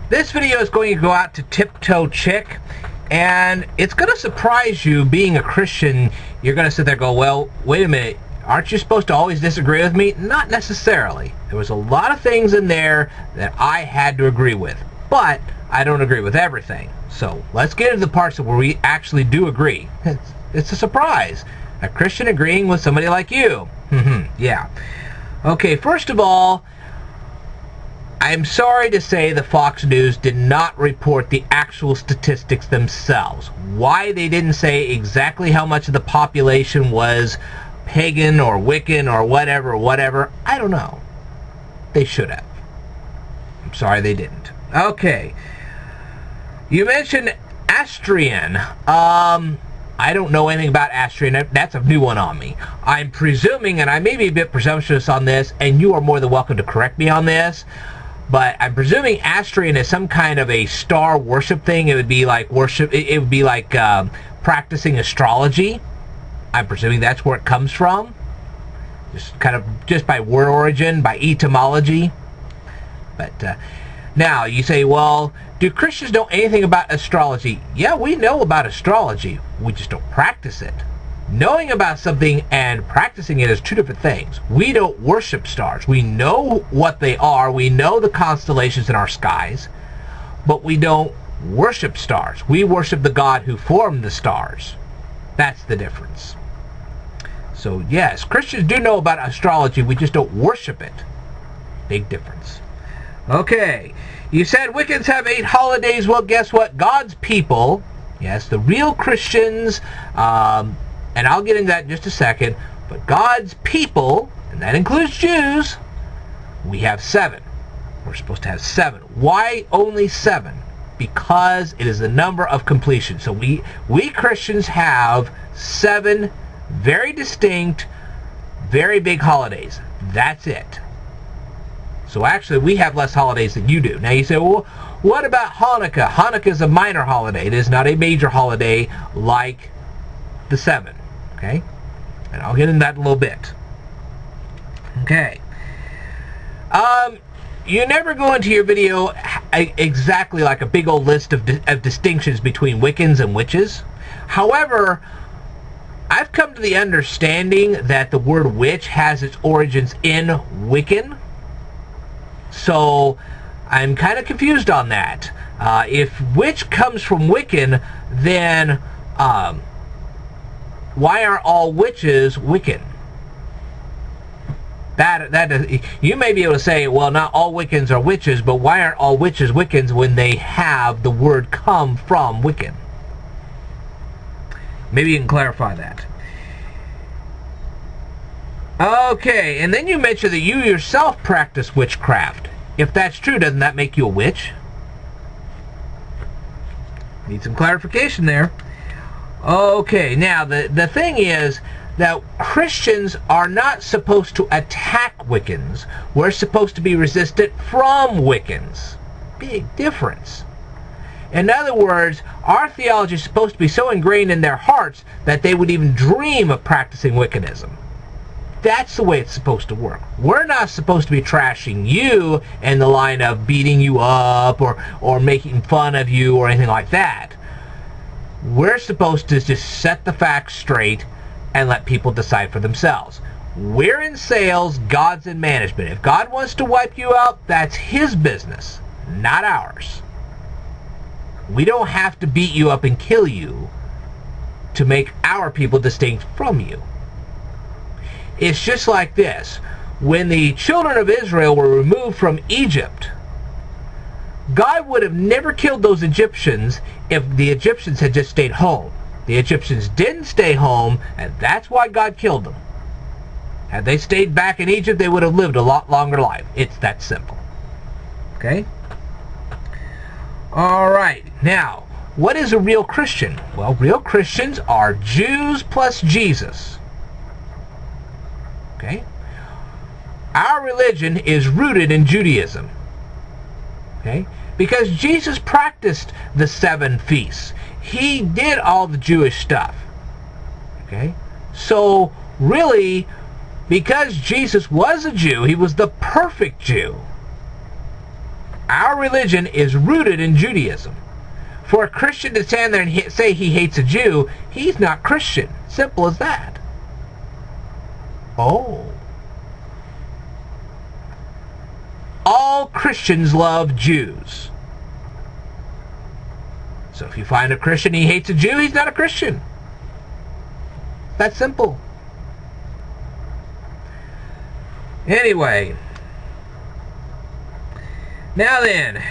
This video is going to go out to TipToeChick, and it's going to surprise you. Being a Christian, you're going to sit there and go, well, wait a minute, aren't you supposed to always disagree with me? Not necessarily. There was a lot of things in there that I had to agree with, but I don't agree with everything. So let's get into the parts where we actually do agree. It's a surprise. A Christian agreeing with somebody like you. Yeah. Okay, first of all, I'm sorry to say the Fox News did not report the actual statistics themselves. Why they didn't say exactly how much of the population was pagan or Wiccan or whatever, I don't know. They should have. I'm sorry they didn't. Okay. You mentioned Astrian. I don't know anything about Astrian. That's a new one on me. I'm presuming, and I may be a bit presumptuous on this, and you are more than welcome to correct me on this, but I'm presuming Astrian is some kind of a star worship thing. It would be like worship. It would be like practicing astrology. I'm presuming that's where it comes from. Just by word origin, by etymology. But now you say, well, do Christians know anything about astrology? Yeah, we know about astrology. We just don't practice it. Knowing about something and practicing it is two different things. We don't worship stars. We know what they are. We know the constellations in our skies, but we don't worship stars. We worship the God who formed the stars. That's the difference. So yes, Christians do know about astrology. We just don't worship it. Big difference. Okay, you said Wiccans have 8 holidays. Well, guess what? God's people, yes, the real Christians, and I'll get into that in just a second, but God's people, and that includes Jews, we have 7. We're supposed to have 7. Why only 7? Because it is the number of completion. So we Christians have 7 very distinct, very big holidays. That's it. So actually, we have less holidays than you do. Now you say, well, what about Hanukkah? Hanukkah is a minor holiday. It is not a major holiday like the 7. Okay? And I'll get into that in a little bit. Okay. You never go into your video exactly like a big old list of distinctions between Wiccans and witches. However, I've come to the understanding that the word witch has its origins in Wiccan. So I'm kind of confused on that. If witch comes from Wiccan, then why aren't all witches Wiccan? That you may be able to say, well, not all Wiccans are witches, but why aren't all witches Wiccans when they have the word come from Wiccan? Maybe you can clarify that. Okay, and then you mentioned that you yourself practice witchcraft. If that's true, doesn't that make you a witch? Need some clarification there. Okay, now the thing is that Christians are not supposed to attack Wiccans. We're supposed to be resistant from Wiccans. Big difference. In other words, our theology is supposed to be so ingrained in their hearts that they would even dream of practicing Wiccanism. That's the way it's supposed to work. We're not supposed to be trashing you in the line of beating you up or making fun of you or anything like that. We're supposed to just set the facts straight and let people decide for themselves. We're in sales, God's in management. If God wants to wipe you out, that's His business, not ours. We don't have to beat you up and kill you to make our people distinct from you. It's just like this. When the children of Israel were removed from Egypt, God would have never killed those Egyptians if the Egyptians had just stayed home. The Egyptians didn't stay home, and that's why God killed them. Had they stayed back in Egypt, they would have lived a lot longer life. It's that simple. Okay? Alright, now, what is a real Christian? Well, real Christians are Jews plus Jesus. Okay? Our religion is rooted in Judaism. Okay? Because Jesus practiced the 7 feasts. He did all the Jewish stuff. Okay? So, really, because Jesus was a Jew, he was the perfect Jew. Our religion is rooted in Judaism. For a Christian to stand there and say he hates a Jew, he's not Christian. Simple as that. Oh. All Christians love Jews. So if you find a Christian he hates a Jew, he's not a Christian. That's simple. Anyway. Now then,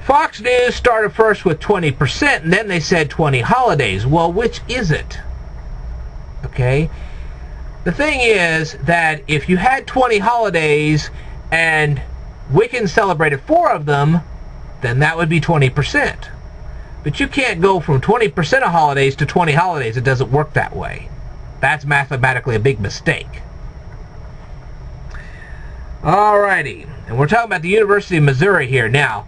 Fox News started first with 20%, and then they said 20 holidays. Well, which is it? Okay? The thing is that if you had 20 holidays and Wiccans celebrated 4 of them, then that would be 20%. But you can't go from 20% of holidays to 20 holidays. It doesn't work that way. That's mathematically a big mistake. Alrighty, and we're talking about the University of Missouri here. Now,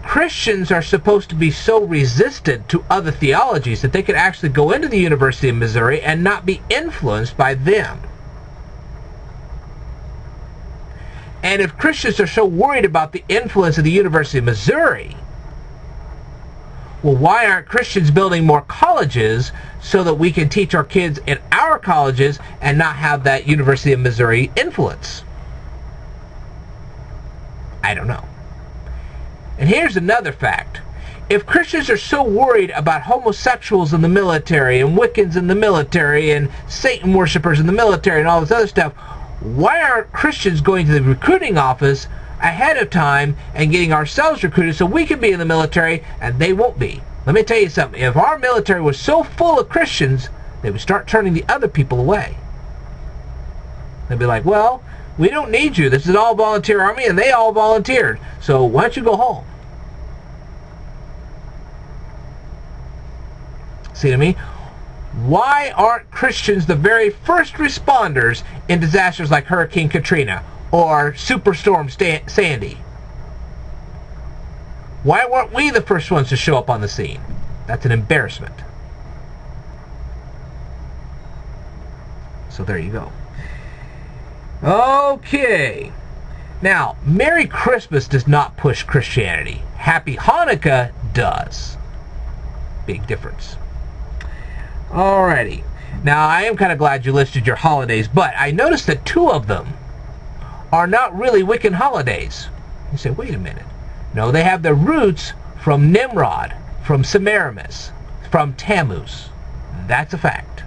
Christians are supposed to be so resistant to other theologies that they could actually go into the University of Missouri and not be influenced by them. And if Christians are so worried about the influence of the University of Missouri, well, why aren't Christians building more colleges so that we can teach our kids in our colleges and not have that University of Missouri influence? I don't know. And here's another fact. If Christians are so worried about homosexuals in the military and Wiccans in the military and Satan worshipers in the military and all this other stuff, why aren't Christians going to the recruiting office ahead of time and getting ourselves recruited so we can be in the military and they won't be? Let me tell you something. If our military was so full of Christians, they would start turning the other people away. They'd be like, well, we don't need you. This is all volunteer army, and they all volunteered. So why don't you go home? See what I mean? Why aren't Christians the very first responders in disasters like Hurricane Katrina or Superstorm Sandy? Why weren't we the first ones to show up on the scene? That's an embarrassment. So there you go. Okay. Now, Merry Christmas does not push Christianity. Happy Hanukkah does. Big difference. Alrighty. Now, I am kind of glad you listed your holidays, but I noticed that 2 of them are not really Wiccan holidays. You say, wait a minute. No, they have their roots from Nimrod, from Semiramis, from Tammuz. That's a fact.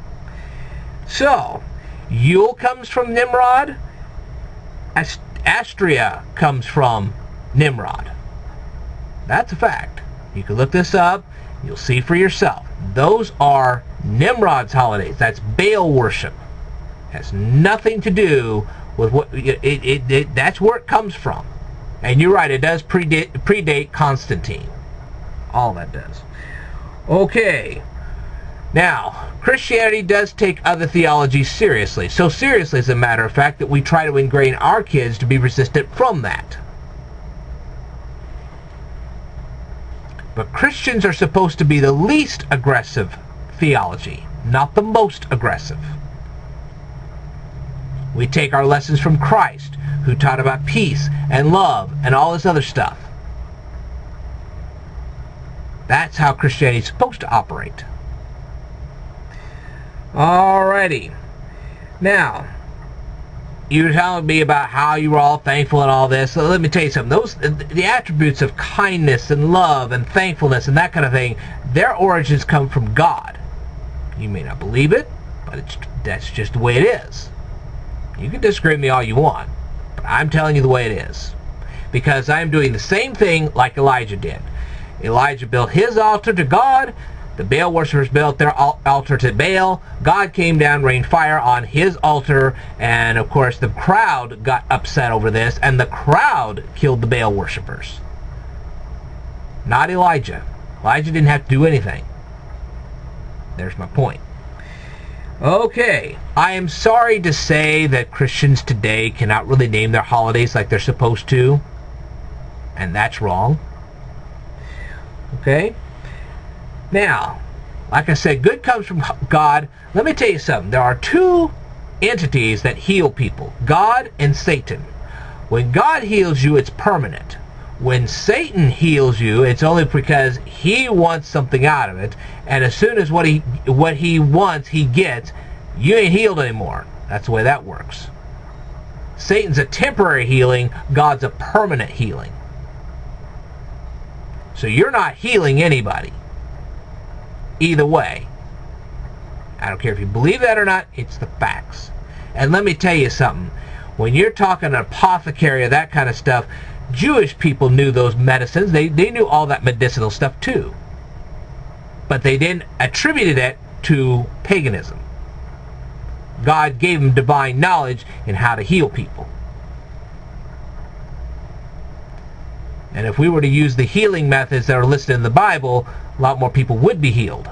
So, Yule comes from Nimrod. Astria comes from Nimrod. That's a fact. You can look this up. You'll see for yourself. Those are Nimrod's holidays. That's Baal worship. Has nothing to do with what that's where it comes from. And you're right, it does predate Constantine. All that does. Okay. Now, Christianity does take other theologies seriously. So seriously, as a matter of fact, that we try to ingrain our kids to be resistant from that. But Christians are supposed to be the least aggressive theology, not the most aggressive. We take our lessons from Christ, who taught about peace and love and all this other stuff. That's how Christianity is supposed to operate. Alrighty. Now, you were telling me about how you were all thankful and all this. So let me tell you something. The attributes of kindness and love and thankfulness and that kind of thing, their origins come from God. You may not believe it, but that's just the way it is. You can disagree with me all you want, but I'm telling you the way it is. Because I'm doing the same thing like Elijah did. Elijah built his altar to God. The Baal worshippers built their altar to Baal. God came down, rained fire on his altar, and of course the crowd got upset over this, and the crowd killed the Baal worshippers. Not Elijah. Elijah didn't have to do anything. There's my point. Okay, I am sorry to say that Christians today cannot really name their holidays like they're supposed to, and that's wrong. Okay? Now, like I said, good comes from God. Let me tell you something. There are 2 entities that heal people, God and Satan. When God heals you, it's permanent. When Satan heals you, it's only because he wants something out of it, and as soon as what he wants, he gets, you ain't healed anymore. That's the way that works. Satan's a temporary healing, God's a permanent healing. So you're not healing anybody. Either way. I don't care if you believe that or not, it's the facts. And let me tell you something. When you're talking an apothecary or that kind of stuff, Jewish people knew those medicines. They knew all that medicinal stuff too. But they didn't attribute it to paganism. God gave them divine knowledge in how to heal people. And if we were to use the healing methods that are listed in the Bible, a lot more people would be healed.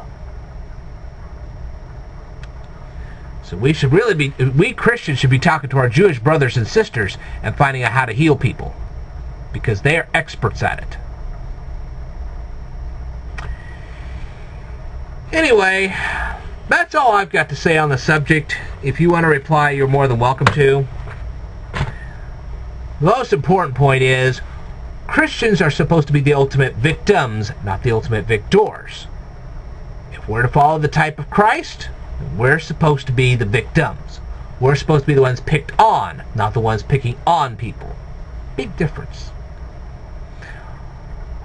So we Christians should be talking to our Jewish brothers and sisters and finding out how to heal people, because they are experts at it. Anyway, that's all I've got to say on the subject. If you want to reply, you're more than welcome to. The most important point is, Christians are supposed to be the ultimate victims, not the ultimate victors. If we're to follow the type of Christ, we're supposed to be the victims. We're supposed to be the ones picked on, not the ones picking on people. Big difference.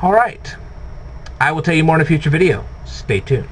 Alright. I will tell you more in a future video. Stay tuned.